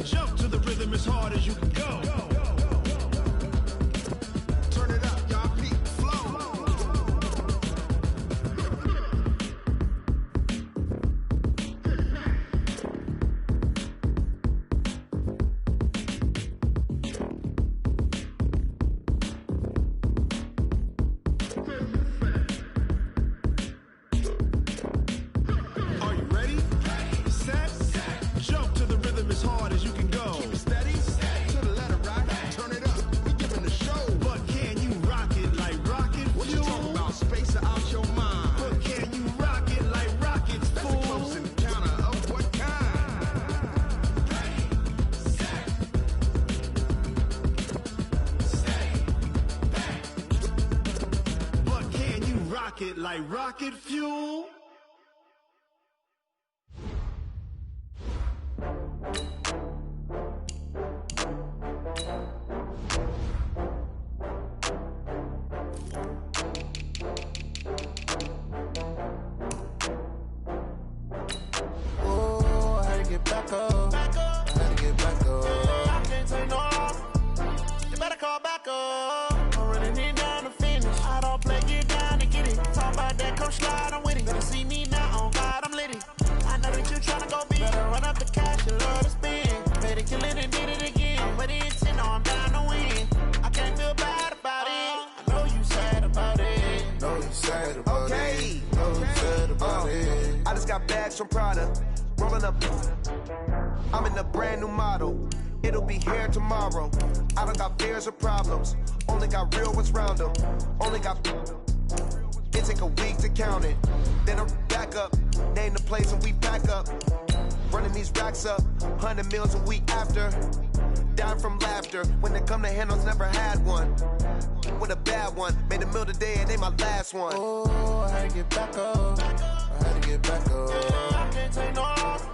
Jump to the rhythm as hard as you can go. Turn it up, y'all. Peak flow. Are you ready? Set. Jump to the rhythm as hard as you can go. Keep it steady. To the letter, right? Turn it up. We giving the show. But can you rock it like rocket fuel? What you talking about? Space out your mind. But can you rock it like rockets, fool? That's a close encounter of what kind? But can you rock it like rocket fuel? Oh, I had to get back up. I had to get back up. I can't take no loss. You better call back up. I'm running it down to finish. I don't play, get down to get it. Talk about that, come slide, I'm with it. Better see me now, on God, I'm litty. I know that you tryna go big. Better run up the cash, you love to spend. Made a killing and did it again. But it's in, I'm down to win. I can't feel bad about it. I know you sad about it. Know you sad about it. Know you sad about it. I just got bags from Prada. Rolling up. I'm in a brand new model. It'll be here tomorrow. I don't got fears or problems. Only got real ones round them. Only got. It take a week to count it. Then I'm back up. Name the place and we pack up. Running these racks up. 100 meals a week after. Down from laughter. When they come to handles, never had one. With a bad one. Made a meal today and ain't my last one. Oh, I had to get back up. I had to get back up. I can't take no loss.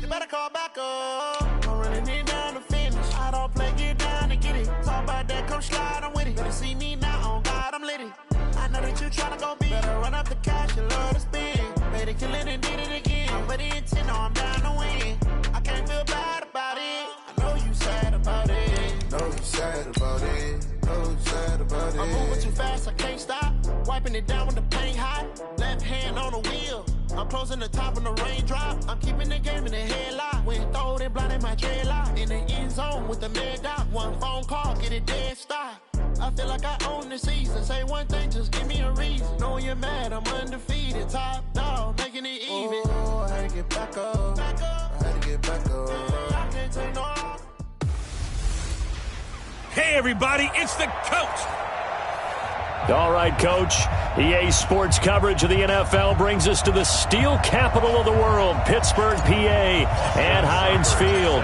You better call back up. I'm running it down to finish. I don't play, get down to get it. Talk about that, come slide, I'm with it. Better see me now, on God, I'm litty. I know that you tryna go big. Better run up the cash, you love to spend. Made a killing and did it again. But the intent, no, I'm down to win. I can't feel bad about it. I know you sad about it. Know you sad about it. Know you sad about it. I'm moving too fast, I can't stop. Wiping it down with the paint hot. Left hand on the wheel. I'm closing the top when the raindrop. I'm keeping the game in the headlock. When throwed and blinded my dreadlock. In the end zone with the mad dot. One phone call, get it dead stop. I feel like I own the season. Say one thing, just give me a reason. Knowing you're mad, I'm undefeated. Top dog, making it even. Oh, I had to get back up. I had to get back up. I can't take no loss. Hey, everybody, it's the coach. All right, Coach. EA Sports coverage of the NFL brings us to the steel capital of the world, Pittsburgh, PA, and Heinz Field.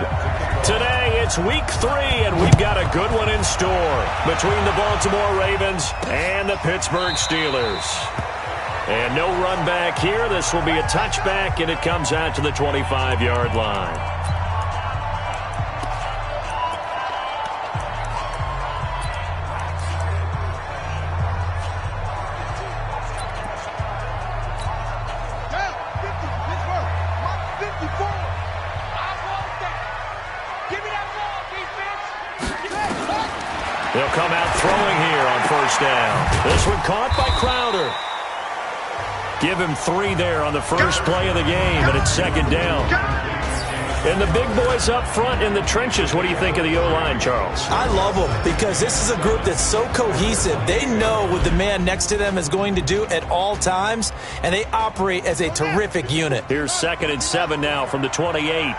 Today, it's week 3, and we've got a good one in store between the Baltimore Ravens and the Pittsburgh Steelers. And no run back here. This will be a touchback, and it comes out to the 25-yard line. They'll come out throwing here on first down. This one caught by Crowder. Give him 3 there on the first play of the game, and it's second down. And the big boys up front in the trenches. What do you think of the O-line, Charles? I love them because this is a group that's so cohesive. They know what the man next to them is going to do at all times, and they operate as a terrific unit. Here's 2nd and 7 now from the 28.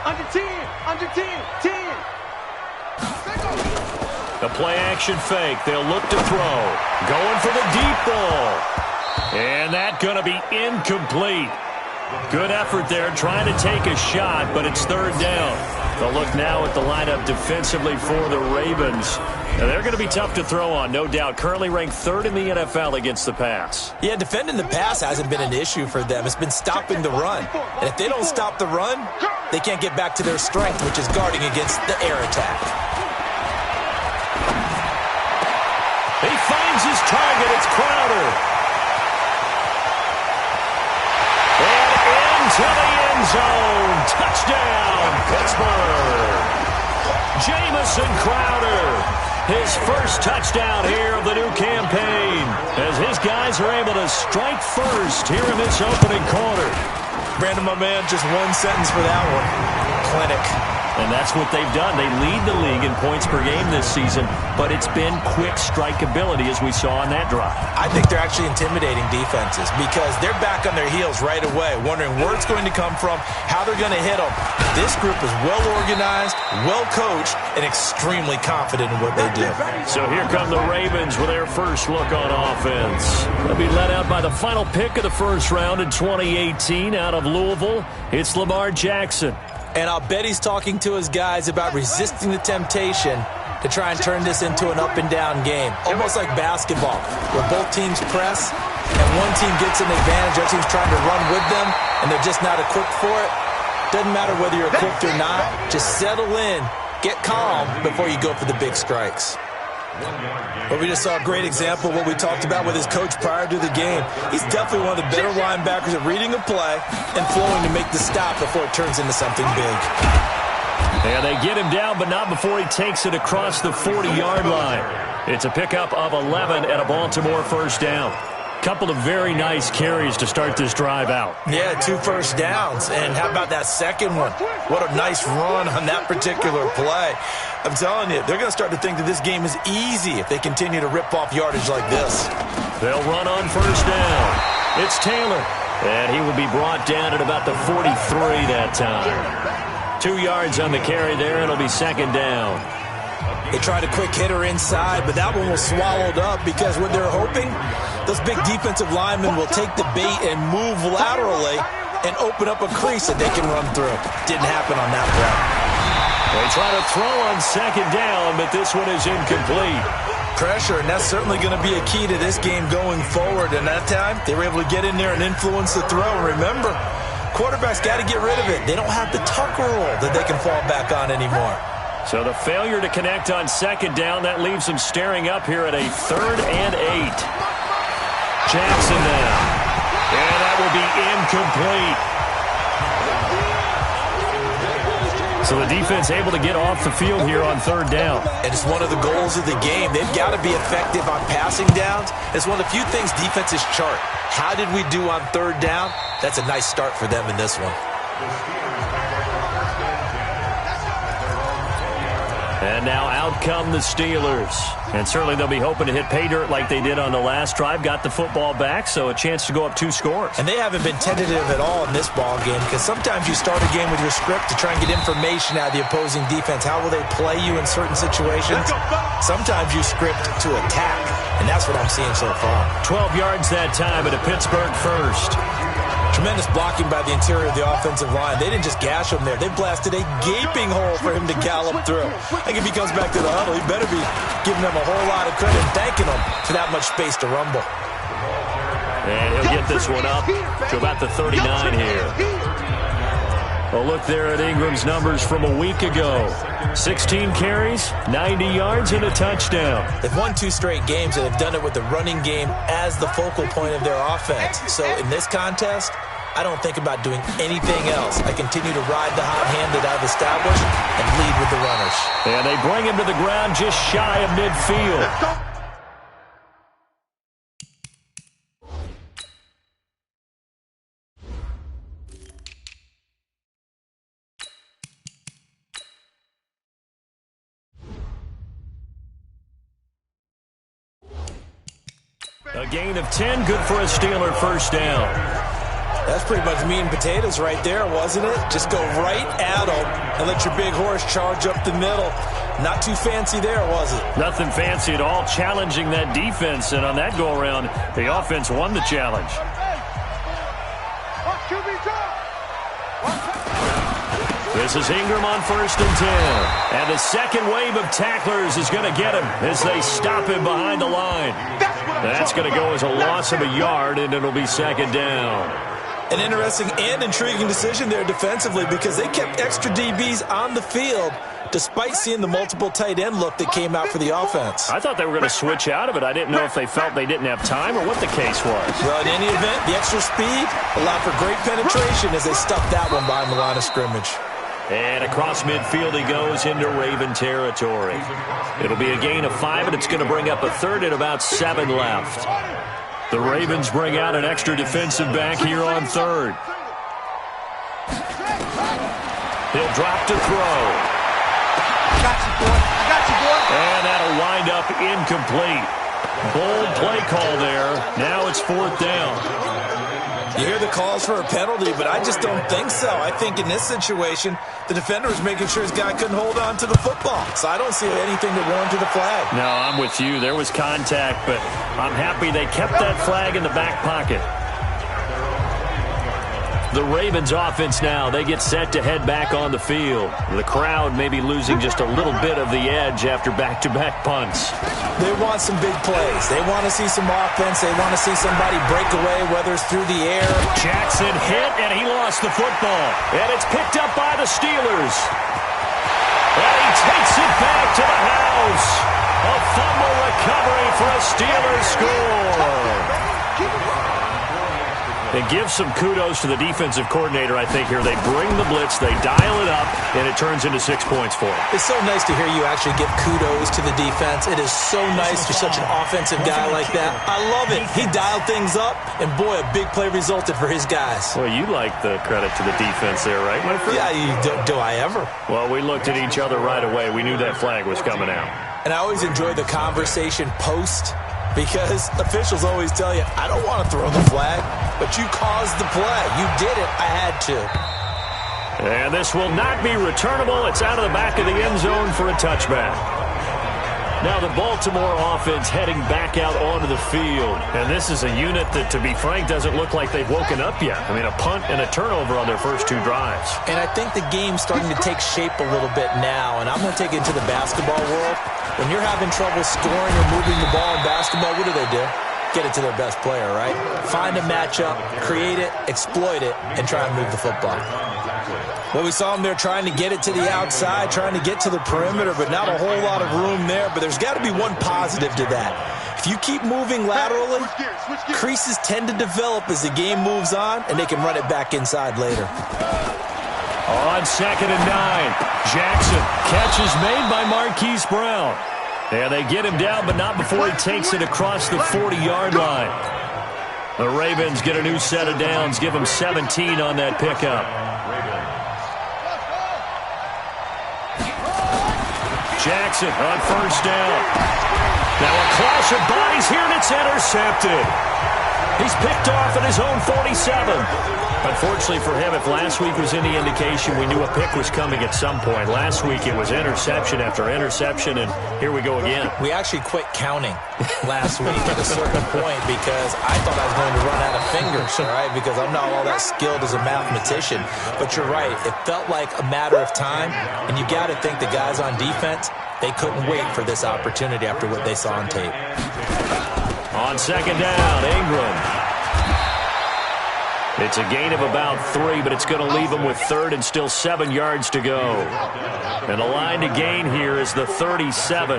Under 10, under 10, 10. The play-action fake. They'll look to throw. Going for the deep ball. And that's going to be incomplete. Good effort there trying to take a shot, but it's third down. They'll look now at the lineup defensively for the Ravens. Now, they're going to be tough to throw on, no doubt. Currently ranked 3rd in the NFL against the pass. Yeah, defending the pass hasn't been an issue for them. It's been stopping the run. And if they don't stop the run, they can't get back to their strength, which is guarding against the air attack. He finds his target. It's Crowder. And into the end end zone. Touchdown, Pittsburgh. Jamison Crowder, his first touchdown here of the new campaign, as his guys are able to strike first here in this opening quarter. Brandon, my man, just one sentence for that one. Clinic. And that's what they've done. They lead the league in points per game this season, but it's been quick strikeability as we saw on that drive. I think they're actually intimidating defenses because they're back on their heels right away, wondering where it's going to come from, how they're going to hit them. This group is well organized, well coached, and extremely confident in what they do. So here come the Ravens with their first look on offense. They'll be led out by the final pick of the first round in 2018 out of Louisville. It's Lamar Jackson. And I'll bet he's talking to his guys about resisting the temptation to try and turn this into an up-and-down game. Almost like basketball, where both teams press, and one team gets an advantage, the other team's trying to run with them, and they're just not equipped for it. Doesn't matter whether you're equipped or not. Just settle in, get calm before you go for the big strikes. But we just saw a great example of what we talked about with his coach prior to the game. He's definitely one of the better linebackers at reading a play and flowing to make the stop before it turns into something big. And they get him down, but not before he takes it across the 40-yard line. It's a pickup of 11 and a Baltimore first down. Couple of very nice carries to start this drive out. Yeah, 2 first downs. And how about that second one? What a nice run on that particular play. I'm telling you, they're going to start to think that this game is easy if they continue to rip off yardage like this. They'll run on first down. It's Taylor. And he will be brought down at about the 43 that time. 2 yards on the carry there, and it'll be second down. They tried a quick hitter inside, but that one was swallowed up because what they're hoping, those big defensive linemen will take the bait and move laterally and open up a crease that they can run through. Didn't happen on that play. They try to throw on second down, but this one is incomplete. Pressure, and that's certainly going to be a key to this game going forward. And that time, they were able to get in there and influence the throw. And remember, quarterbacks got to get rid of it. They don't have the tucker roll that they can fall back on anymore. So the failure to connect on second down, that leaves them staring up here at a 3rd and 8. Jackson now. And that will be incomplete. So the defense able to get off the field here on 3rd down. And it's one of the goals of the game. They've got to be effective on passing downs. It's one of the few things defenses chart. How did we do on 3rd down? That's a nice start for them in this one. And now out come the Steelers. And certainly they'll be hoping to hit pay dirt like they did on the last drive. Got the football back, so a chance to go up 2 scores. And they haven't been tentative at all in this ball game because sometimes you start a game with your script to try and get information out of the opposing defense. How will they play you in certain situations? Sometimes you script to attack, and that's what I'm seeing so far. 12 yards that time at a Pittsburgh first. Tremendous blocking by the interior of the offensive line. They didn't just gash him there. They blasted a gaping hole for him to gallop through. I think if he comes back to the huddle, he better be giving them a whole lot of credit and thanking them for that much space to rumble. And he'll get this one up to about the 39 here. A look there at Ingram's numbers from a week ago. 16 carries, 90 yards, and a touchdown. They've won 2 straight games, and they've done it with the running game as the focal point of their offense. So in this contest, I don't think about doing anything else. I continue to ride the hot hand that I've established and lead with the runners. And they bring him to the ground just shy of midfield. A gain of 10, good for a Steeler first down. That's pretty much meat and potatoes right there, wasn't it? Just go right at them and let your big horse charge up the middle. Not too fancy there, was it? Nothing fancy at all, challenging that defense, and on that go-around, the offense won the challenge. This is Ingram on 1st and 10. And the second wave of tacklers is going to get him as they stop him behind the line. That's going to go as a loss of a yard, and it'll be second down. An interesting and intriguing decision there defensively because they kept extra DBs on the field despite seeing the multiple tight end look that came out for the offense. I thought they were going to switch out of it. I didn't know if they felt they didn't have time or what the case was. Well, in any event, the extra speed allowed for great penetration as they stuffed that one behind the line of scrimmage. And across midfield he goes into Raven territory. It'll be a gain of 5, and it's going to bring up a third and about 7 left. The Ravens bring out an extra defensive back here on third. He'll drop to throw. Got you, boy. Got you, boy. And that'll wind up incomplete. Bold play call there. Now it's 4th down. You hear the calls for a penalty, but I just don't think so. I think in this situation, the defender was making sure his guy couldn't hold on to the football. So I don't see anything that warranted the flag. No, I'm with you. There was contact, but I'm happy they kept that flag in the back pocket. The Ravens offense now, they get set to head back on the field. The crowd may be losing just a little bit of the edge after back-to-back punts. They want some big plays. They want to see some offense. They want to see somebody break away, whether it's through the air. Jackson hit, and he lost the football. And it's picked up by the Steelers. And he takes it back to the house. A fumble recovery for a Steelers score. And give some kudos to the defensive coordinator, I think, here. They bring the blitz, they dial it up, and it turns into 6 points for them. It's so nice to hear you actually give kudos to the defense. It is so nice for such an offensive guy like that. I love it. He dialed things up, and boy, a big play resulted for his guys. Well, you like the credit to the defense there, right, my friend? Yeah, do I ever? Well, we looked at each other right away. We knew that flag was coming out. And I always enjoy the conversation post, because officials always tell you, I don't want to throw the flag, but you caused the play. You did it. I had to. And this will not be returnable. It's out of the back of the end zone for a touchback. Now the Baltimore offense heading back out onto the field. And this is a unit that, to be frank, doesn't look like they've woken up yet. I mean, a punt and a turnover on their first 2 drives. And I think the game's starting to take shape a little bit now. And I'm going to take it to the basketball world. When you're having trouble scoring or moving the ball in basketball, what do? Get it to their best player, right? Find a matchup, create it, exploit it, and try and move the football. Well, we saw them there trying to get it to the outside, trying to get to the perimeter, but not a whole lot of room there. But there's got to be one positive to that. If you keep moving laterally, creases tend to develop as the game moves on, and they can run it back inside later. On 2nd and 9, Jackson. Catch is made by Marquise Brown. And they get him down, but not before he takes it across the 40-yard line. The Ravens get a new set of downs, give them 17 on that pickup. Jackson on 1st down. Now a clash of bodies here, and it's intercepted. He's picked off at his own 47. Unfortunately for him, if last week was any indication, we knew a pick was coming at some point. Last week it was interception after interception, and here we go again. We actually quit counting last week at a certain point because I thought I was going to run out of fingers, all right, because I'm not all that skilled as a mathematician. But you're right. It felt like a matter of time, and you got to think the guys on defense, they couldn't wait for this opportunity after what they saw on tape. On 2nd down, Ingram. It's a gain of about 3, but it's going to leave them with 3rd and still 7 yards to go. And the line to gain here is the 37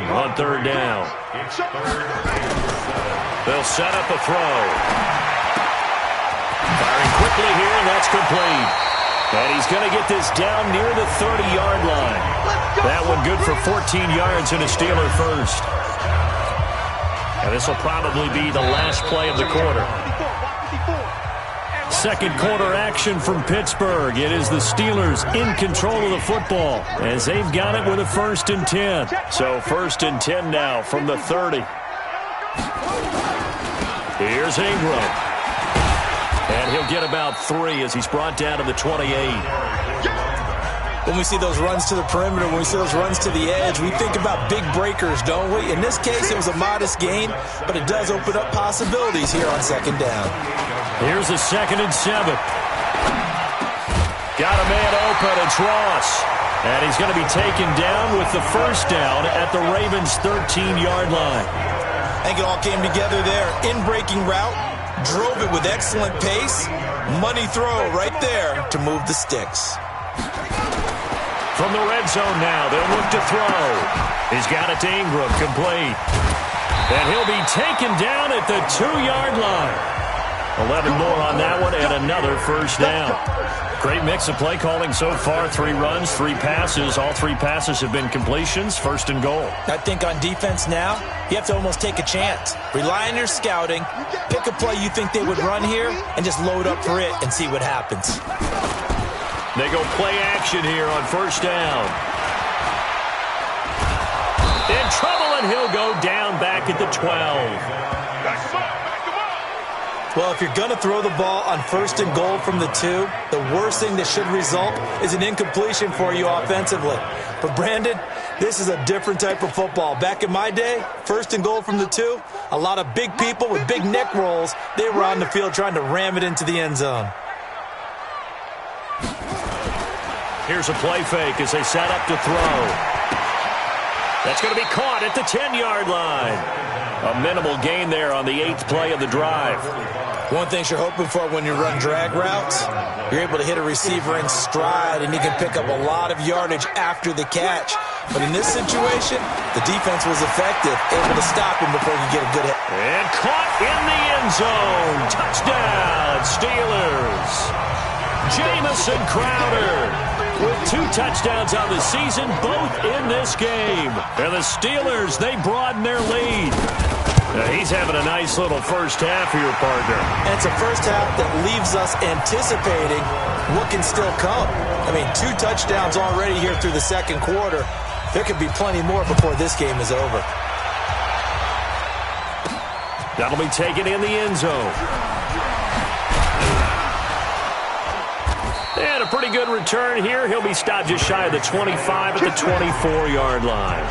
on 3rd down. They'll set up a throw. Firing quickly here, and that's complete. And he's going to get this down near the 30-yard line. That one good for 14 yards and a Steeler first. And this will probably be the last play of the quarter. Second quarter action from Pittsburgh. It is the Steelers in control of the football as they've got it with a 1st and 10. So 1st and 10 now from the 30. Here's Ingram. And he'll get about 3 as he's brought down to the 28. When we see those runs to the perimeter, when we see those runs to the edge, we think about big breakers, don't we? In this case, it was a modest gain, but it does open up possibilities here on 2nd down. Here's a 2nd and 7. Got a man open, it's Ross. And he's going to be taken down with the 1st down at the Ravens' 13-yard line. I think it all came together there. In-breaking route, drove it with excellent pace, Money throw right there to move the sticks. From the red zone now, they'll look to throw. He's got it to Ingram, complete. And he'll be taken down at the 2-yard line. 11 more on that one and another first down. Great mix of play calling so far. 3 runs, 3 passes. All 3 passes have been completions. First and goal. I think on defense now, you have to almost take a chance. Rely on your scouting. Pick a play you think they would run here and just load up for it and see what happens. They go play action here on first down. In trouble, and he'll go down back at the 12. Well, if you're going to throw the ball on first and goal from the 2, the worst thing that should result is an incompletion for you offensively. But, Brandon, this is a different type of football. Back in my day, first and goal from the 2, a lot of big people with big neck rolls, they were on the field trying to ram it into the end zone. Here's a play fake as they set up to throw. That's going to be caught at the 10-yard line. A minimal gain there on the 8th play of the drive. One thing you're hoping for when you run drag routes, you're able to hit a receiver in stride, and he can pick up a lot of yardage after the catch. But in this situation, the defense was effective, able to stop him before he could get a good hit. And caught in the end zone. Touchdown, Steelers. Jamison Crowder with 2 touchdowns on the season, both in this game. And the Steelers, they broaden their lead. He's having a nice little first half here, partner. And it's a first half that leaves us anticipating what can still come. I mean, 2 touchdowns already here through the second quarter. There could be plenty more before this game is over. That'll be taken in the end zone. And a pretty good return here. He'll be stopped just shy of the 25 at the 24-yard line.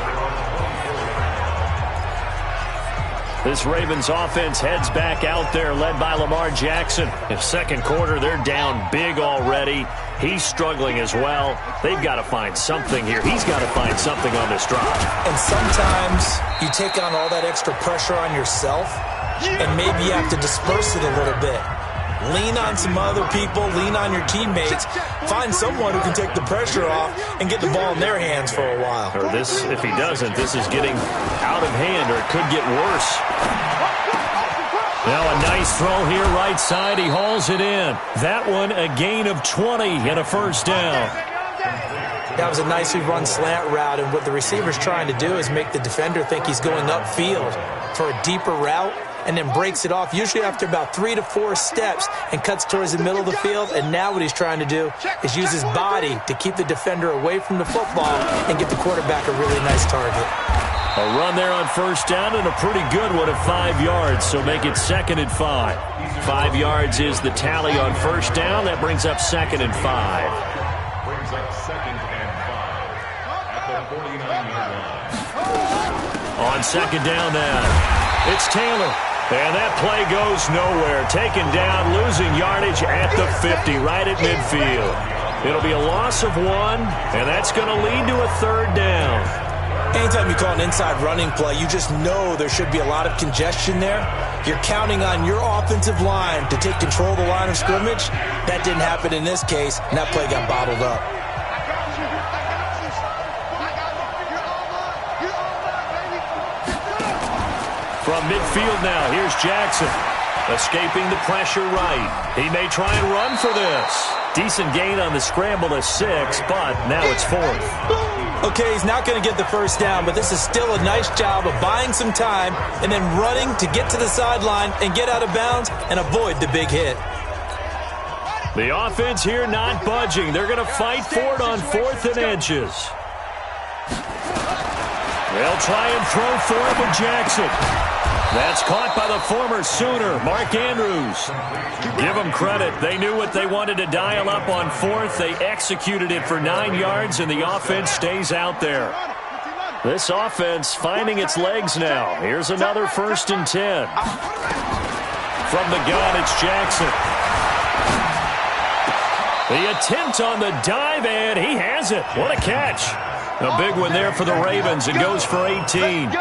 This Ravens offense heads back out there, led by Lamar Jackson. In second quarter, they're down big already. He's struggling as well. They've got to find something here. He's got to find something on this drive. And sometimes you take on all that extra pressure on yourself, and maybe you have to disperse it a little bit. Lean on some other people, lean on your teammates, find someone who can take the pressure off and get the ball in their hands for a while. Or this, if he doesn't, this is getting out of hand, or it could get worse. Now a nice throw here right side. He hauls it in. That one a gain of 20 and a first down. That was a nicely run slant route, and what the receiver's trying to do is make the defender think he's going upfield for a deeper route, and then breaks it off, usually after about 3 to 4 steps, and cuts towards the middle of the field. And now what he's trying to do is use his body to keep the defender away from the football and get the quarterback a really nice target. A run there on first down, and a pretty good one at 5 yards, so make it 2nd and 5. 5 yards is the tally on first down. That brings up 2nd and 5. Brings up 2nd and 5 at the 49-yard line. On second down now, it's Taylor. And that play goes nowhere. Taken down, losing yardage at the 50, right at midfield. It'll be a loss of 1, and that's going to lead to a 3rd down. Anytime you call an inside running play, you just know there should be a lot of congestion there. You're counting on your offensive line to take control of the line of scrimmage. That didn't happen in this case, and that play got bottled up. From midfield now, here's Jackson. Escaping the pressure right. He may try and run for this. Decent gain on the scramble to 6, but now it's 4th. Okay, he's not going to get the first down, but this is still a nice job of buying some time and then running to get to the sideline and get out of bounds and avoid the big hit. The offense here not budging. They're going to fight for it on 4th and inches. They'll try and throw for it with Jackson. That's caught by the former Sooner, Mark Andrews. Give them credit. They knew what they wanted to dial up on 4th. They executed it for 9 yards, and the offense stays out there. This offense finding its legs now. Here's another 1st and 10. From the gun, it's Jackson. The attempt on the dive, and he has it. What a catch. A big one there for the Ravens. It goes for 18.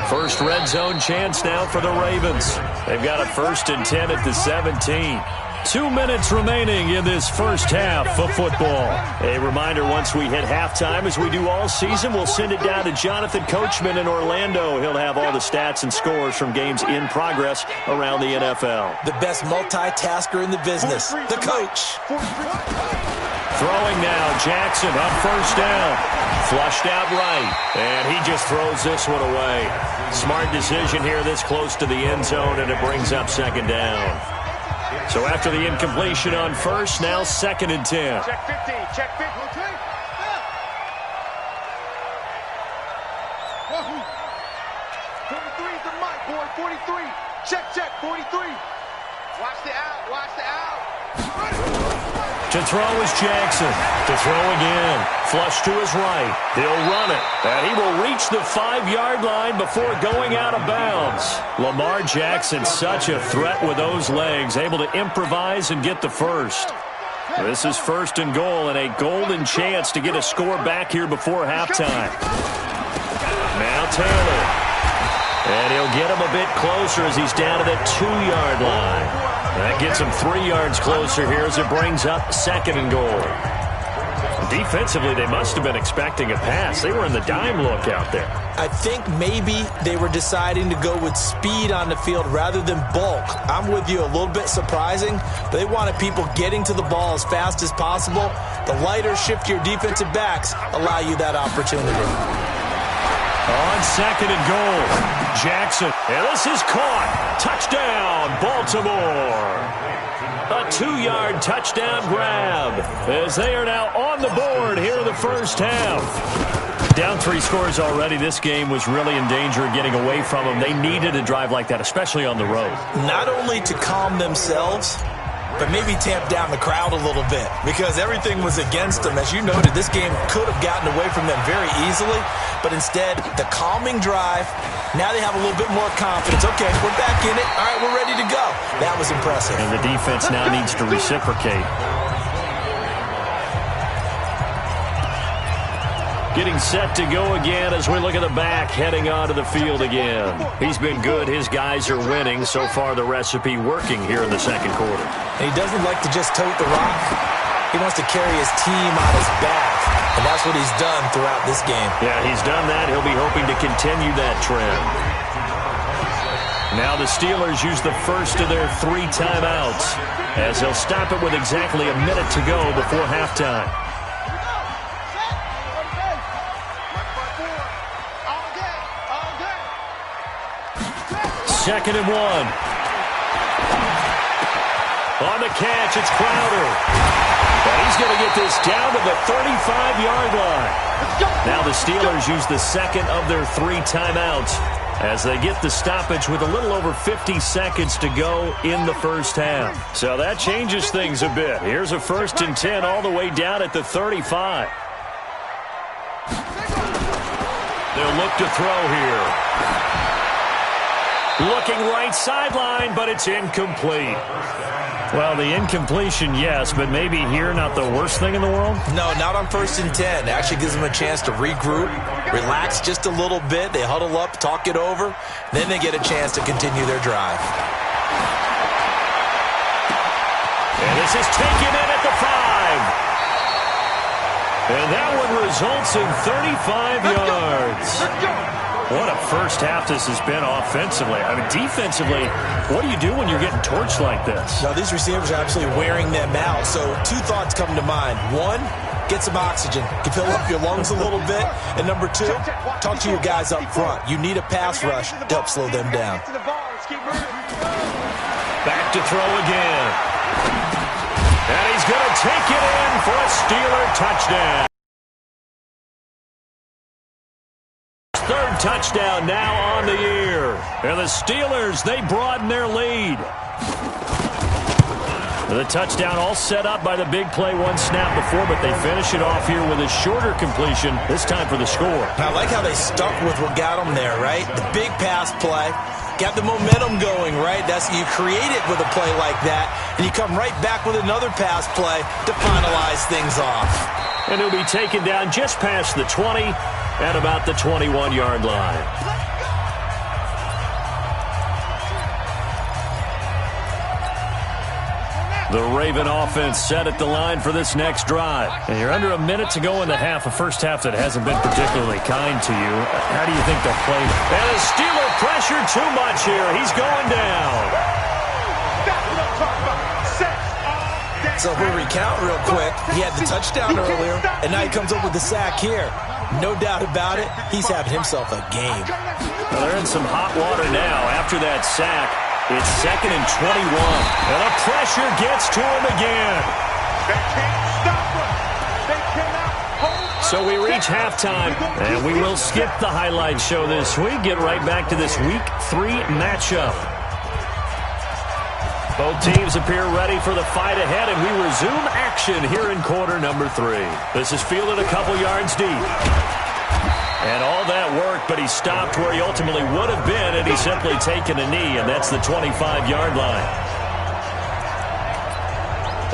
First red zone chance now for the Ravens. They've got a 1st and 10 at the 17. 2 minutes remaining in this first half of football. A reminder, once we hit halftime, as we do all season, we'll send it down to Jonathan Coachman in Orlando. He'll have all the stats and scores from games in progress around the NFL. The best multitasker in the business, the coach. Throwing now, Jackson on 1st down. Flushed out right, and he just throws this one away. Smart decision here this close to the end zone, and it brings up 2nd down. So after the incompletion on 1st, now 2nd and 10. Check 15, check 15. 43 is the mic, boy, 43. Check, 43. Watch the out, watch the out. To throw is Jackson. To throw again. Flush to his right. He'll run it. And he will reach the 5-yard line before going out of bounds. Lamar Jackson, such a threat with those legs. Able to improvise and get the first. This is 1st and goal and a golden chance to get a score back here before halftime. Now Taylor. And he'll get him a bit closer as he's down to the 2-yard line. That gets him 3 yards closer here as it brings up 2nd and goal. Defensively, they must have been expecting a pass. They were in the dime look out there. I think maybe they were deciding to go with speed on the field rather than bulk. I'm with you, a little bit surprising. But they wanted people getting to the ball as fast as possible. The lighter, shiftier defensive backs allow you that opportunity. On 2nd and goal, Jackson. And this is caught. Touchdown, Baltimore. A 2-yard touchdown grab as they are now on the board here in the first half. Down 3 scores already. This game was really in danger of getting away from them. They needed a drive like that, especially on the road. Not only to calm themselves, but maybe tamp down the crowd a little bit because everything was against them. As you noted, this game could have gotten away from them very easily, but instead, the calming drive, now they have a little bit more confidence. Okay, we're back in it. All right, we're ready to go. That was impressive. And the defense now needs to reciprocate. Getting set to go again as we look at the back, heading onto the field again. He's been good. His guys are winning. So far, the recipe working here in the 2nd quarter. And he doesn't like to just tote the rock. He wants to carry his team on his back. And that's what he's done throughout this game. Yeah, he's done that. He'll be hoping to continue that trend. Now the Steelers use the first of their 3 timeouts as they'll stop it with exactly a minute to go before halftime. 2nd and 1. On the catch, it's Crowder. And he's going to get this down to the 35-yard line. Now the Steelers use the 2nd of their 3 timeouts as they get the stoppage with a little over 50 seconds to go in the first half. So that changes things a bit. Here's a 1st and 10 all the way down at the 35. They'll look to throw here. Looking right sideline, but it's incomplete. Well, the incompletion, yes, but maybe here not the worst thing in the world? No, not on 1st and 10. It actually gives them a chance to regroup, relax just a little bit. They huddle up, talk it over, then they get a chance to continue their drive. And this is taken in at the 5. And that one results in 35 yards. What a first half this has been offensively. I mean, defensively, what do you do when you're getting torched like this? Now, these receivers are absolutely wearing them out. So 2 thoughts come to mind. 1, get some oxygen. You can fill up your lungs a little bit. And number 2, talk to your guys up front. You need a pass rush to help slow them down. Back to throw again. And he's going to take it in for a Steeler touchdown. 3rd touchdown now on the year. And the Steelers, they broaden their lead. The touchdown all set up by the big play 1 snap before, but they finish it off here with a shorter completion, this time for the score. I like how they stuck with what got them there, right? The big pass play. Got the momentum going, right? That's you create it with a play like that, and you come right back with another pass play to finalize things off. And he'll be taken down just past the 20 at about the 21-yard line. The Raven offense set at the line for this next drive. And you're under a minute to go in the half, a first half that hasn't been particularly kind to you. How do you think they'll play? And the Steeler pressure too much here. He's going down. That's what I'm talking about. So if we recount real quick, he had the touchdown earlier, and now he comes up with the sack here. No doubt about it, he's having himself a game. Well, they're in some hot water now after that sack. It's 2nd and 21. And the pressure gets to him again. They can't stop us. They cannot hold us. So we reach halftime, and we will skip the highlight show this week. Get right back to this Week 3 matchup. Both teams appear ready for the fight ahead, and we resume action here in quarter number 3. This is fielded a couple yards deep. And all that work, but he stopped where he ultimately would have been had he simply taken a knee, and that's the 25-yard line.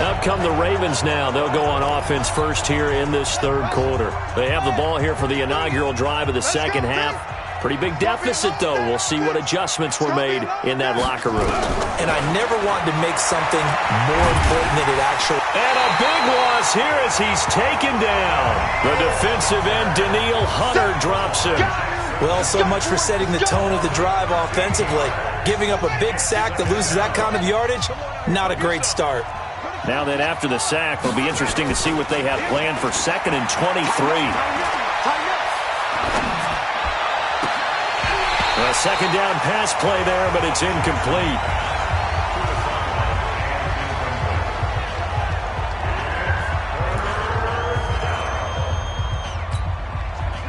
Out come the Ravens now. They'll go on offense first here in this third quarter. They have the ball here for the inaugural drive of the second half. Pretty big deficit, though. We'll see what adjustments were made in that locker room. And I never wanted to make something more important than it actually. And a big loss here as he's taken down. The defensive end, Daniil Hunter, drops him. Well, so much for setting the tone of the drive offensively. Giving up a big sack that loses that kind of yardage, not a great start. Now then, after the sack, it'll be interesting to see what they have planned for 2nd and 23. A second down pass play there, but it's incomplete.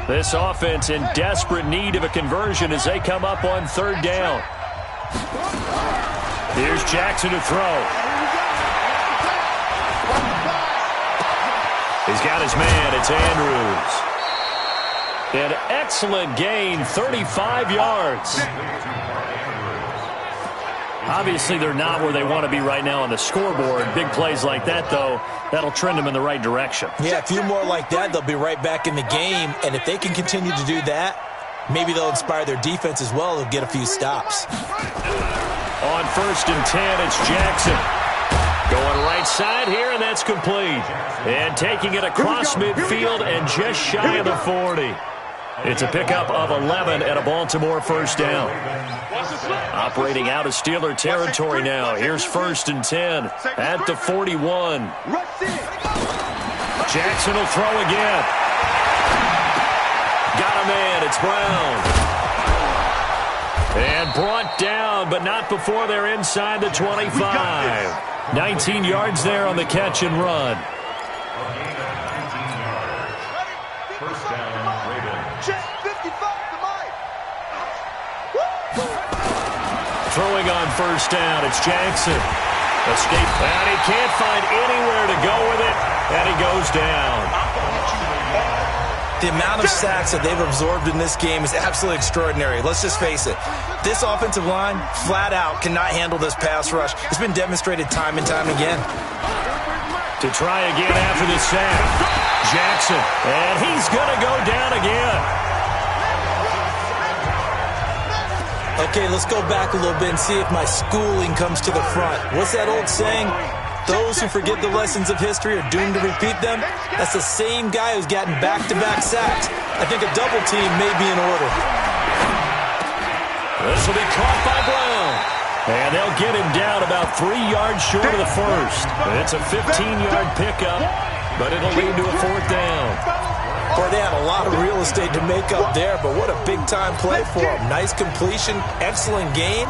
This offense in desperate need of a conversion as they come up on 3rd down. Here's Jackson to throw. He's got his man. It's Andrews. An excellent gain, 35 yards. Obviously, they're not where they want to be right now on the scoreboard. Big plays like that, though, that'll trend them in the right direction. Yeah, a few more like that, they'll be right back in the game. And if they can continue to do that, maybe they'll inspire their defense as well. They'll get a few stops. On 1st and 10, it's Jackson. Going right side here, and that's complete. And taking it across midfield and just shy of the 40. It's a pickup of 11 and a Baltimore first down. Operating out of Steeler territory now. Here's 1st and 10 at the 41. Jackson will throw again. Got a man. It's Brown. And brought down, but not before they're inside the 25. 19 yards there on the catch and run. Throwing on 1st down, it's Jackson. Escape, and he can't find anywhere to go with it, and he goes down. The amount of sacks that they've absorbed in this game is absolutely extraordinary. Let's just face it. This offensive line, flat out, cannot handle this pass rush. It's been demonstrated time and time again. To try again after the sack. Jackson, and he's going to go down again. Okay, let's go back a little bit and see if my schooling comes to the front. What's that old saying? Those who forget the lessons of history are doomed to repeat them. That's the same guy who's gotten back-to-back sacks. I think a double team may be in order. This will be caught by Brown. And they'll get him down about 3 yards short of the first. It's a 15-yard pickup, but it'll lead to a 4th down. Boy, they had a lot of real estate to make up there, but what a big-time play for them. Nice completion, excellent gain.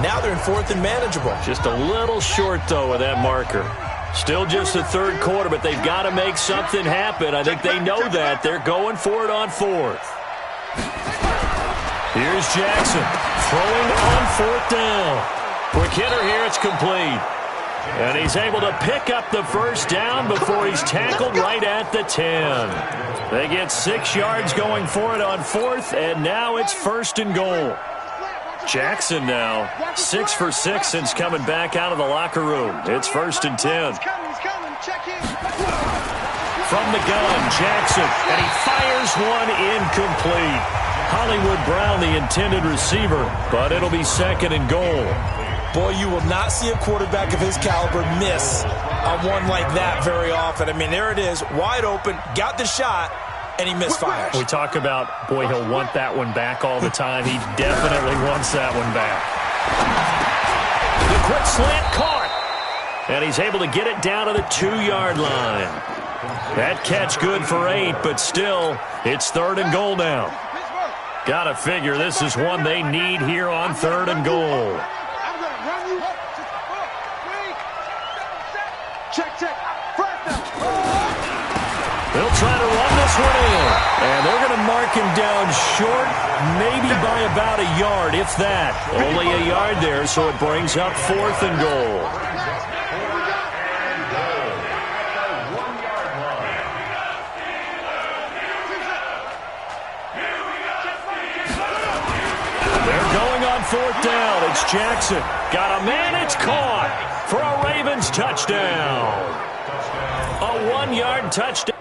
Now they're in 4th and manageable. Just a little short, though, of that marker. Still just the 3rd quarter, but they've got to make something happen. I think they know that. They're going for it on 4th. Here's Jackson throwing on 4th down. Quick hitter here, it's complete. And he's able to pick up the first down before he's tackled right at the 10. They get 6 yards going for it on 4th, and now it's 1st and goal. Jackson now 6 for 6 since coming back out of the locker room. It's 1st and 10. From the gun, Jackson, and he fires one incomplete. Hollywood Brown, the intended receiver, but it'll be 2nd and goal. Boy, you will not see a quarterback of his caliber miss on one like that very often. I mean, there it is, wide open, got the shot, and he misfires. We talk about, boy, he'll want that one back all the time. He definitely wants that one back. The quick slant caught. And he's able to get it down to the 2-yard line. That catch good for 8, but still, it's 3rd and goal now. Gotta figure this is one they need here on 3rd and goal. I'm going to run you. Check. First down. They'll try to run this one in. And they're going to mark him down short, maybe by about a yard, if that. Only a yard there, so it brings up 4th and goal. Fourth down, it's Jackson. Got a man, it's caught for a Ravens touchdown. A 1-yard touchdown.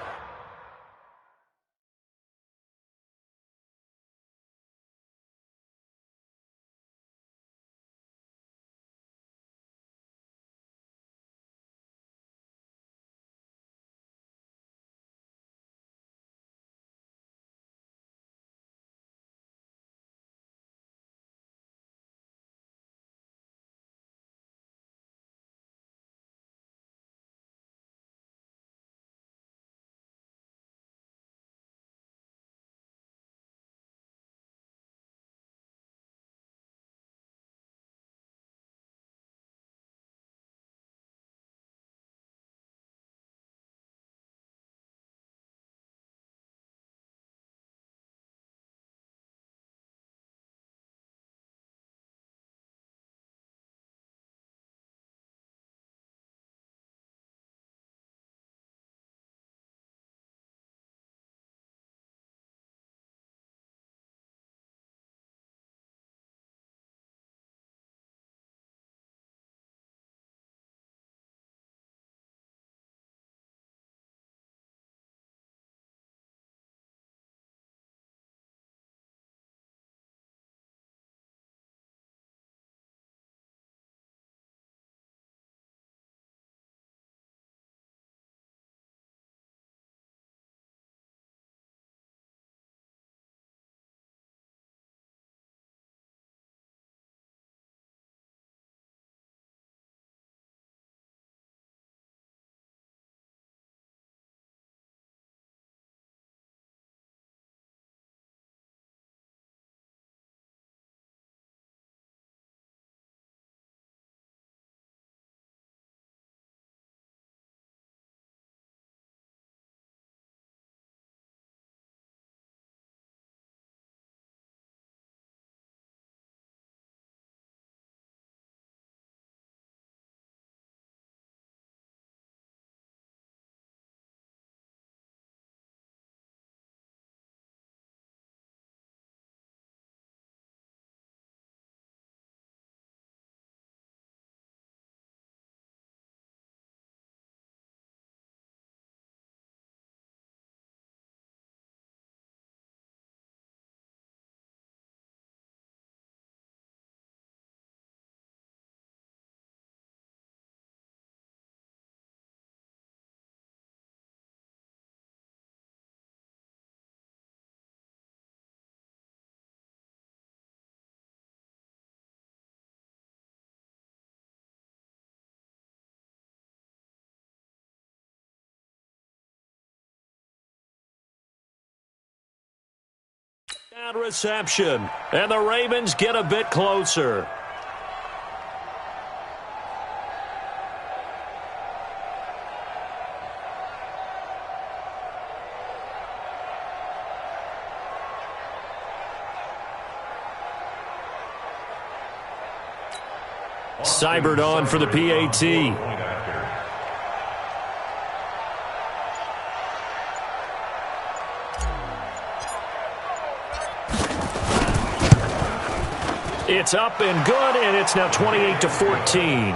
Down reception, and the Ravens get a bit closer. Seibert on for the PAT. It's up and good, and it's now 28-14.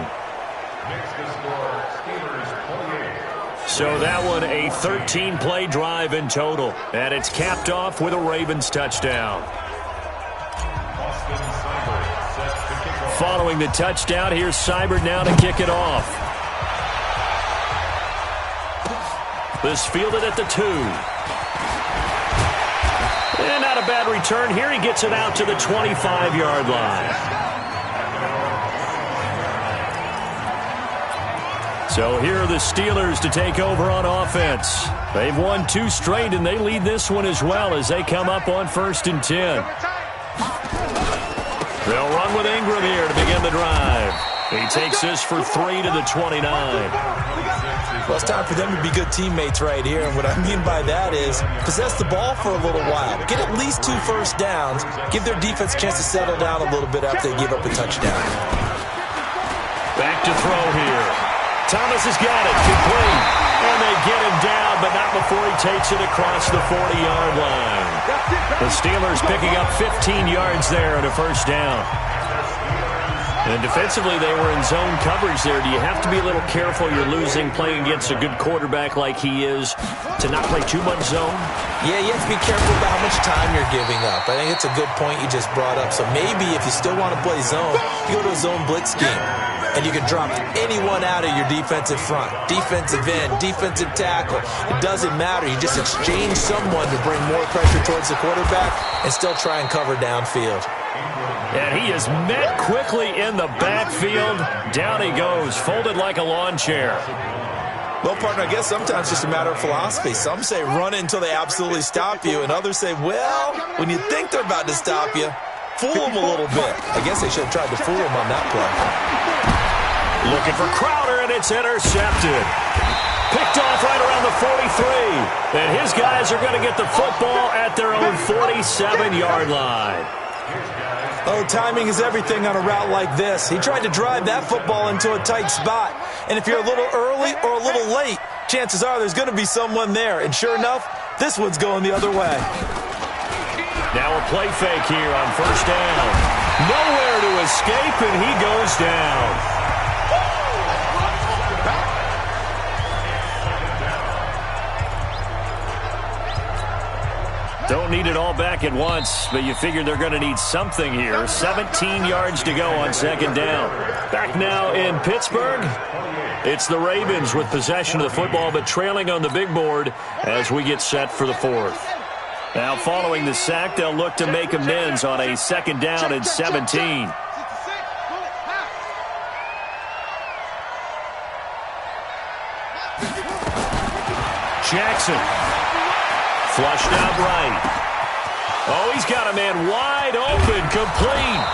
So that one a 13-play drive in total, and it's capped off with a Ravens touchdown. Following the touchdown, here's Seibert now to kick it off. This fielded at the 2. And not a bad return here. He gets it out to the 25-yard line. So here are the Steelers to take over on offense. They've won 2 straight, and they lead this one as well as they come up on 1st and 10. They'll run with Ingram here to begin the drive. He takes this for 3 to the 29. Well, it's time for them to be good teammates right here. And what I mean by that is possess the ball for a little while. Get at least 2 first downs. Give their defense a chance to settle down a little bit after they give up a touchdown. Back to throw here. Thomas has got it. Complete. And they get him down, but not before he takes it across the 40-yard line. The Steelers picking up 15 yards there on a first down. And defensively, they were in zone coverage there. Do you have to be a little careful? You're losing playing against a good quarterback like he is to not play too much zone? Yeah, you have to be careful about how much time you're giving up. I think it's a good point you just brought up. So maybe if you still want to play zone, you go to a zone blitz scheme. And you can drop anyone out of your defensive front. Defensive end, defensive tackle. It doesn't matter. You just exchange someone to bring more pressure towards the quarterback and still try and cover downfield. And he is met quickly in the backfield. Down he goes, folded like a lawn chair. Well, partner, I guess sometimes it's just a matter of philosophy. Some say run until they absolutely stop you, and others say, well, when you think they're about to stop you, fool them a little bit. I guess they should have tried to fool them on that play. Looking for Crowder, and it's intercepted. Picked off right around the 43. And his guys are going to get the football at their own 47-yard line. Oh, timing is everything on a route like this. He tried to drive that football into a tight spot. And if you're a little early or a little late, chances are there's going to be someone there. And sure enough, this one's going the other way. Now a play fake here on first down. Nowhere to escape, and he goes down. Don't need it all back at once, but you figure they're going to need something here. 17 yards to go on second down. Back now in Pittsburgh. It's the Ravens with possession of the football, but trailing on the big board as we get set for the 4th. Now following the sack, they'll look to make amends on a second down and 17. Jackson. Flushed out right. Oh, he's got a man wide open, complete.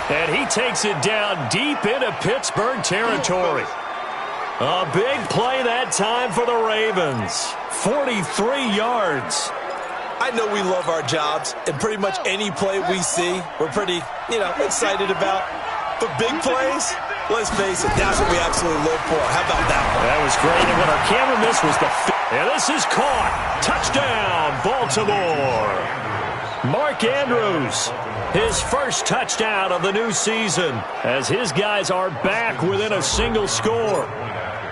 And he takes it down deep into Pittsburgh territory. A big play that time for the Ravens. 43 yards. I know we love our jobs, and pretty much any play we see, we're pretty, excited about. But big plays, let's face it, that's what we absolutely live for. How about that one? That was great, and what our camera missed was the... And this is caught. Touchdown, Baltimore. Mark Andrews, his first touchdown of the new season, as his guys are back within a single score.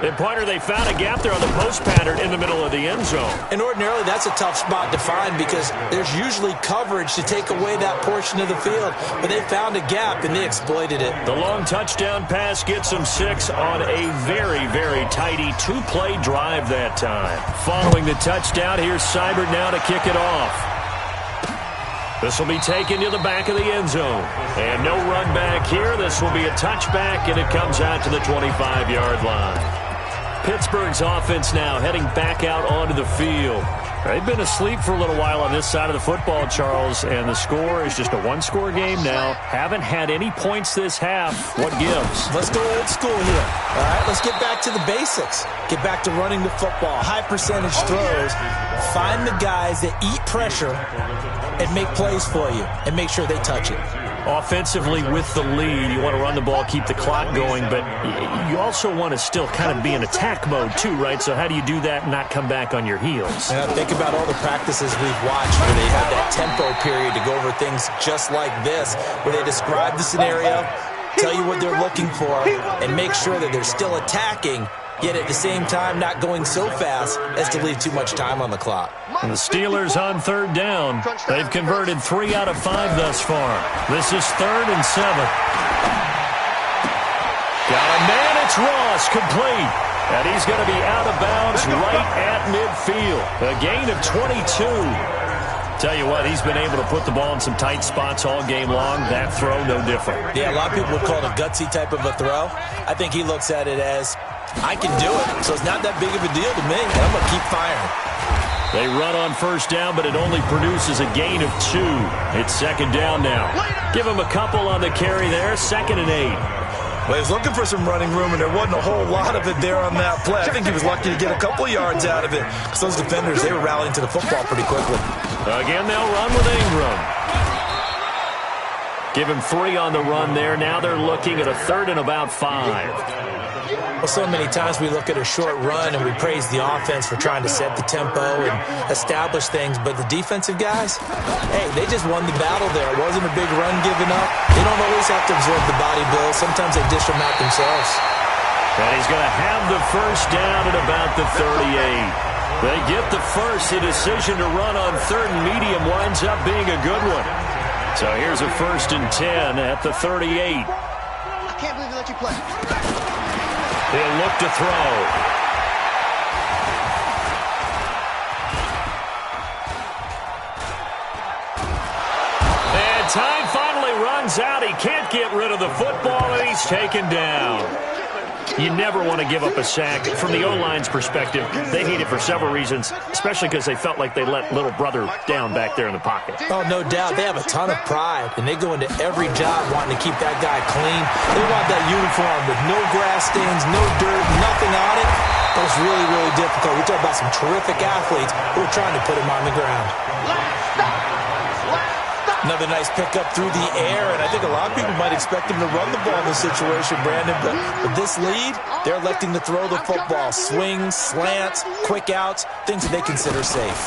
And, partner, they found a gap there on the post pattern in the middle of the end zone. And ordinarily, that's a tough spot to find because there's usually coverage to take away that portion of the field. But they found a gap, and they exploited it. The long touchdown pass gets them 6 on a very, very tidy 2-play drive that time. Following the touchdown, here's Seibert now to kick it off. This will be taken to the back of the end zone. And no run back here. This will be a touchback, and it comes out to the 25-yard line. Pittsburgh's offense now heading back out onto the field. They've been asleep for a little while on this side of the football, Charles, and the score is just a one-score game now. Haven't had any points this half. What gives? Let's go old school here. All right, let's get back to the basics. Get back to running the football, high percentage throws. Find the guys that eat pressure and make plays for you and make sure they touch it. Offensively with the lead, you want to run the ball, keep the clock going, but you also want to still kind of be in attack mode too, right? So how do you do that and not come back on your heels? Yeah, think about all the practices we've watched where they have that tempo period to go over things just like this, where they describe the scenario, tell you what they're looking for, and make sure that they're still attacking yet at the same time not going so fast as to leave too much time on the clock. And the Steelers on third down. They've converted 3 out of 5 thus far. This is 3rd and 7. Got a man, it's Ross, complete. And he's going to be out of bounds right at midfield. A gain of 22. Tell you what, he's been able to put the ball in some tight spots all game long. That throw, no different. Yeah, a lot of people would call it a gutsy type of a throw. I think he looks at it as, I can do it, so it's not that big of a deal to me, and I'm going to keep firing. They run on first down, but it only produces a gain of 2. It's 2nd down now. Give him a couple on the carry there, 2nd and 8. Well, he was looking for some running room, and there wasn't a whole lot of it there on that play. I think he was lucky to get a couple yards out of it, because those defenders, they were rallying to the football pretty quickly. Again, they'll run with Ingram. Give him 3 on the run there. Now they're looking at a 3rd and about 5. Well, so many times we look at a short run and we praise the offense for trying to set the tempo and establish things, but the defensive guys, hey, they just won the battle there. It wasn't a big run given up. They don't always have to absorb the body blow. Sometimes they dish them out themselves. And he's going to have the first down at about the 38. They get the first. The decision to run on 3rd and medium winds up being a good one. So here's a 1st and 10 at the 38. I can't believe they let you play. He'll look to throw. And time finally runs out. He can't get rid of the football, and he's taken down. You never want to give up a sack. From the O-line's perspective, they hate it for several reasons, especially because they felt like they let little brother down back there in the pocket. Oh, no doubt. They have a ton of pride, and they go into every job wanting to keep that guy clean. They want that uniform with no grass stains, no dirt, nothing on it. But it's really, really difficult. We talk about some terrific athletes who are trying to put him on the ground. Another nice pickup through the air, and I think a lot of people might expect him to run the ball in this situation, Brandon, but with this lead, they're electing to throw the football. Swings, slants, quick outs, things that they consider safe.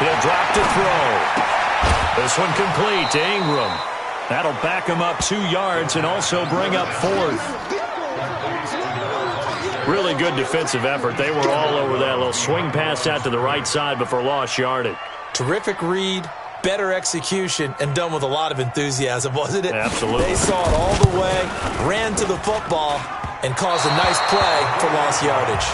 He'll drop to throw. This one complete to Ingram. That'll back him up 2 yards and also bring up 4th. Really good defensive effort. They were all over that little swing pass out to the right side before lost yardage. Terrific read. Better execution, and done with a lot of enthusiasm, wasn't it? Absolutely. They saw it all the way, ran to the football, and caused a nice play for lost yardage.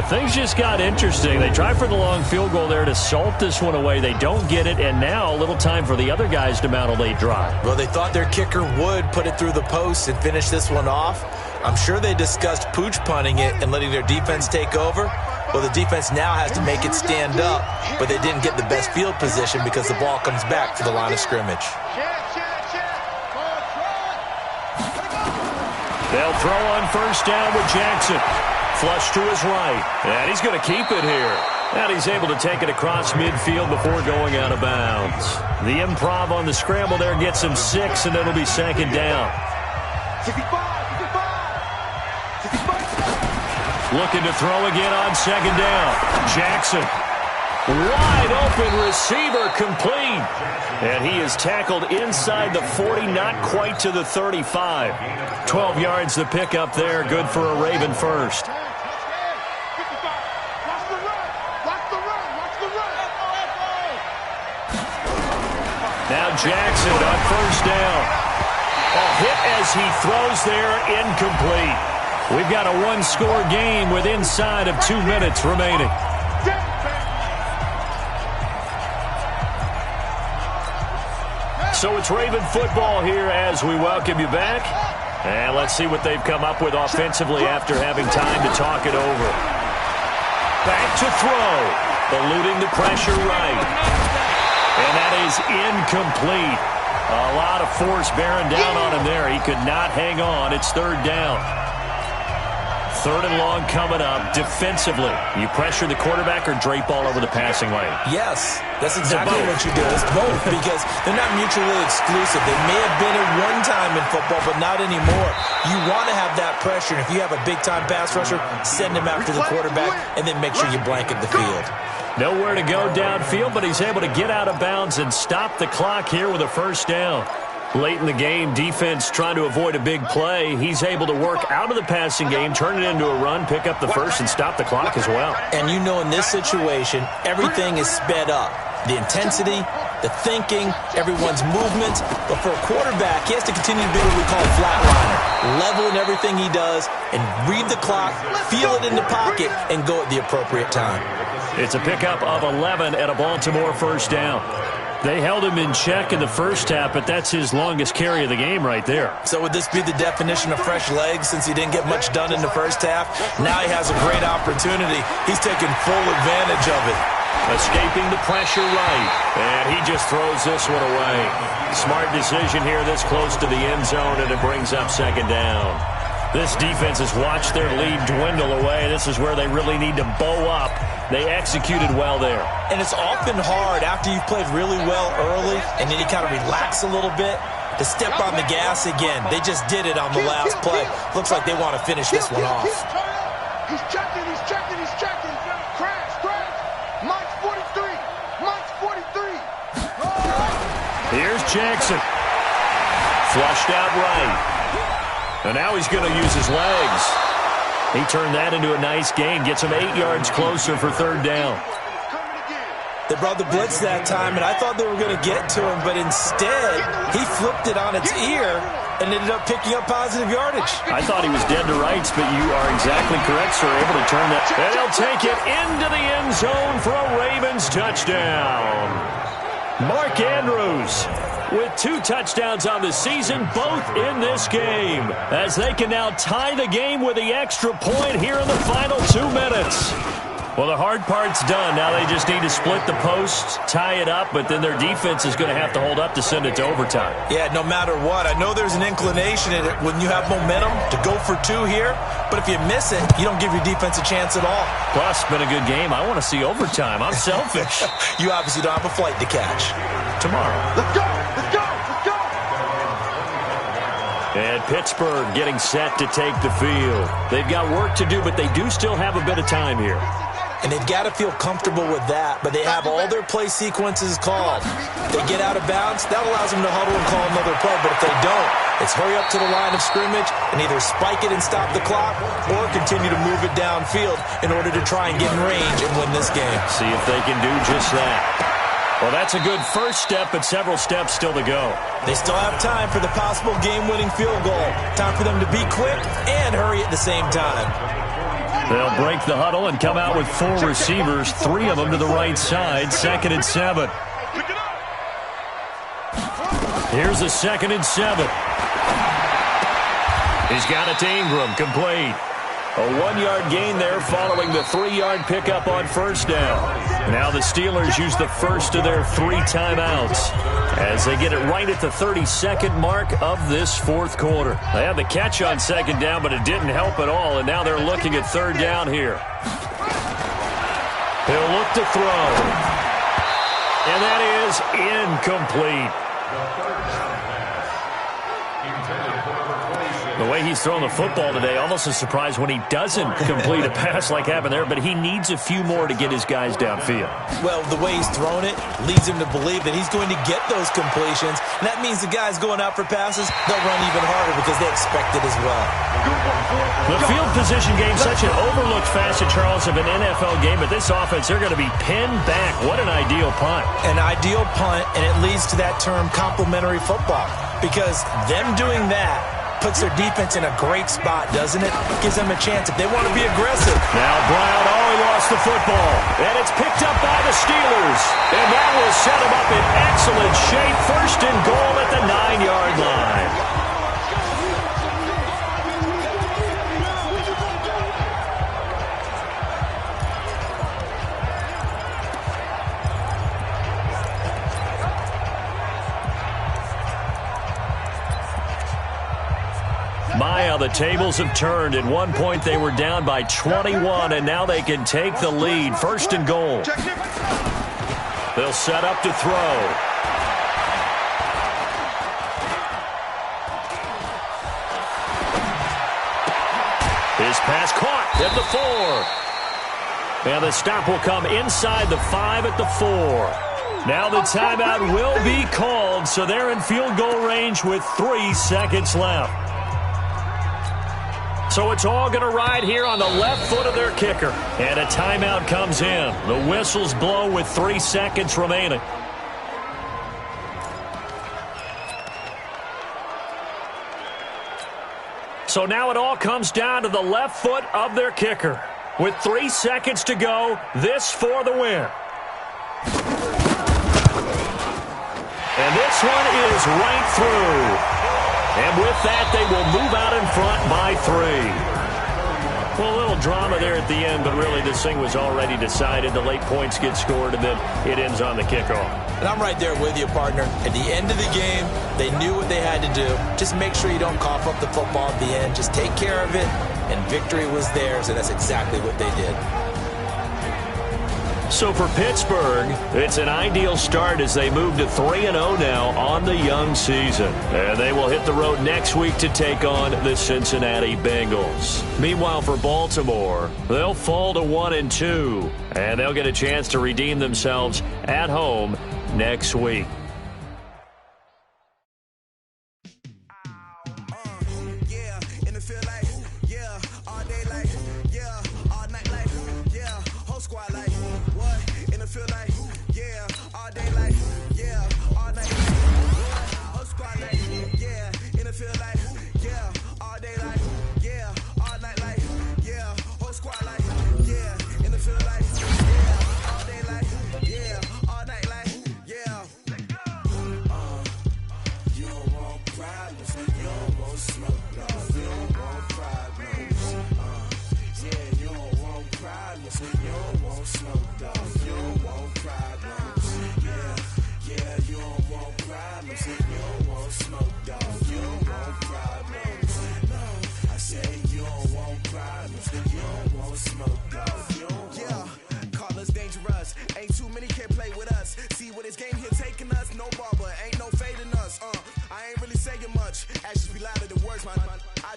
Things just got interesting. They try for the long field goal there to salt this one away. They don't get it, and now a little time for the other guys to mount a late drive. Well, they thought their kicker would put it through the post and finish this one off. I'm sure they discussed pooch punting it and letting their defense take over. Well, the defense now has to make it stand up, but they didn't get the best field position because the ball comes back to the line of scrimmage. They'll throw on first down with Jackson. Flush to his right, and he's going to keep it here. And he's able to take it across midfield before going out of bounds. The improv on the scramble there gets him 6, and it'll be 2nd down. 65. Looking to throw again on 2nd down. Jackson. Wide open receiver complete. And he is tackled inside the 40, not quite to the 35. 12 yards the pickup there. Good for a Raven first. Now Jackson on first down. A hit as he throws there, incomplete. We've got a 1-score game with inside of 2 minutes remaining. So it's Raven football here as we welcome you back. And let's see what they've come up with offensively after having time to talk it over. Back to throw. Eluding the pressure right. And that is incomplete. A lot of force bearing down on him there. He could not hang on. It's 3rd down. 3rd and long coming up. Defensively, you pressure the quarterback or drape all over the passing lane? Yes, that's exactly what you do. It's both because they're not mutually exclusive. They may have been at one time in football, but not anymore. You want to have that pressure. And if you have a big-time pass rusher, send him after the quarterback and then make sure you blanket the field. Nowhere to go downfield, but he's able to get out of bounds and stop the clock here with a first down. Late in the game, defense trying to avoid a big play. He's able to work out of the passing game, turn it into a run, pick up the first, and stop the clock as well. And you know in this situation, everything is sped up. The intensity, the thinking, everyone's movements. But for a quarterback, he has to continue to be what we call a flatliner. Level in everything he does and read the clock, feel it in the pocket, and go at the appropriate time. It's a pickup of 11 at a Baltimore first down. They held him in check in the first half, but that's his longest carry of the game right there. So would this be the definition of fresh legs since he didn't get much done in the first half? Now he has a great opportunity. He's taking full advantage of it. Escaping the pressure right, and he just throws this one away. Smart decision here this close to the end zone, and it brings up second down. This defense has watched their lead dwindle away. This is where they really need to bow up. They executed well there. And it's often hard after you've played really well early and then you kind of relax a little bit to step on the gas again. They just did it on the last play. Looks like they want to finish this one off. He's checking. Crash. Mike's 43. Here's Jackson. Flushed out right. And now he's going to use his legs. He turned that into a nice gain. Gets him 8 yards closer for third down. They brought the blitz that time, and I thought they were going to get to him, but instead, he flipped it on its ear and ended up picking up positive yardage. I thought he was dead to rights, but you are exactly correct, sir. Able to turn that. And they'll take it into the end zone for a Ravens touchdown. Mark Andrews with 2 touchdowns on the season, both in this game, as they can now tie the game with the extra point here in the final 2 minutes. Well, the hard part's done. Now they just need to split the posts, tie it up, but then their defense is going to have to hold up to send it to overtime. Yeah, no matter what. I know there's an inclination in it when you have momentum to go for 2 here, but if you miss it, you don't give your defense a chance at all. Plus, been a good game. I want to see overtime. I'm selfish. You obviously don't have a flight to catch. Tomorrow. Let's go. And Pittsburgh getting set to take the field. They've got work to do, but they do still have a bit of time here. And they've got to feel comfortable with that, but they have all their play sequences called. If they get out of bounds, that allows them to huddle and call another play, but if they don't, it's hurry up to the line of scrimmage and either spike it and stop the clock or continue to move it downfield in order to try and get in range and win this game. See if they can do just that. Well, that's a good first step, but several steps still to go. They still have time for the possible game-winning field goal. Time for them to be quick and hurry at the same time. They'll break the huddle and come out with 4 receivers, 3 of them to the right side, 2nd and 7. Here's a 2nd and 7. He's got it to Ingram, complete. A 1-yard gain there following the 3-yard pickup on first down. Now the Steelers use the first of their 3 timeouts as they get it right at the 32nd mark of this 4th quarter. They had the catch on 2nd down, but it didn't help at all, and now they're looking at 3rd down here. He'll look to throw. And that is incomplete. The way he's thrown the football today, almost a surprise when he doesn't complete a pass like happened there, but he needs a few more to get his guys downfield. Well, the way he's thrown it leads him to believe that he's going to get those completions, and that means the guys going out for passes, they'll run even harder because they expect it as well. The field position game, such an overlooked facet, Charles, of an NFL game, but this offense, they're going to be pinned back. What an ideal punt. An ideal punt, and it leads to that term complementary football, because them doing that puts their defense in a great spot, doesn't it? Gives them a chance if they want to be aggressive. Now Brown, he lost the football. And it's picked up by the Steelers. And that will set them up in excellent shape. 1st and goal at the 9-yard line. How the tables have turned. At one point they were down by 21, and now they can take the lead. 1st and goal. They'll set up to throw. His pass caught at the 4. And the stop will come inside the 5 at the 4. Now the timeout will be called, so they're in field goal range with 3 seconds left. So it's all going to ride here on the left foot of their kicker. And a timeout comes in. The whistles blow with 3 seconds remaining. So now it all comes down to the left foot of their kicker. With 3 seconds to go, this for the win. And this one is right through. And with that, they will move out in front by 3. Well, a little drama there at the end, but really this thing was already decided. The late points get scored, and then it ends on the kickoff. And I'm right there with you, partner. At the end of the game, they knew what they had to do. Just make sure you don't cough up the football at the end. Just take care of it, and victory was theirs, and that's exactly what they did. So for Pittsburgh, it's an ideal start as they move to 3-0 now on the young season. And they will hit the road next week to take on the Cincinnati Bengals. Meanwhile, for Baltimore, they'll fall to 1-2, and they'll get a chance to redeem themselves at home next week.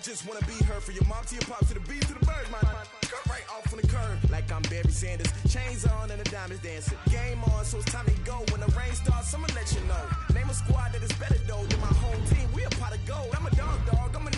Just wanna be her for your mom to your pop to the beat to the birds, man. Cut right off on the curb like I'm Barry Sanders. Chains on and the diamonds dancing. Game on, so it's time to go. When the rain starts, I'ma let you know. Name a squad that is better though than my home team. We a pot of gold. I'm a dog, I'm a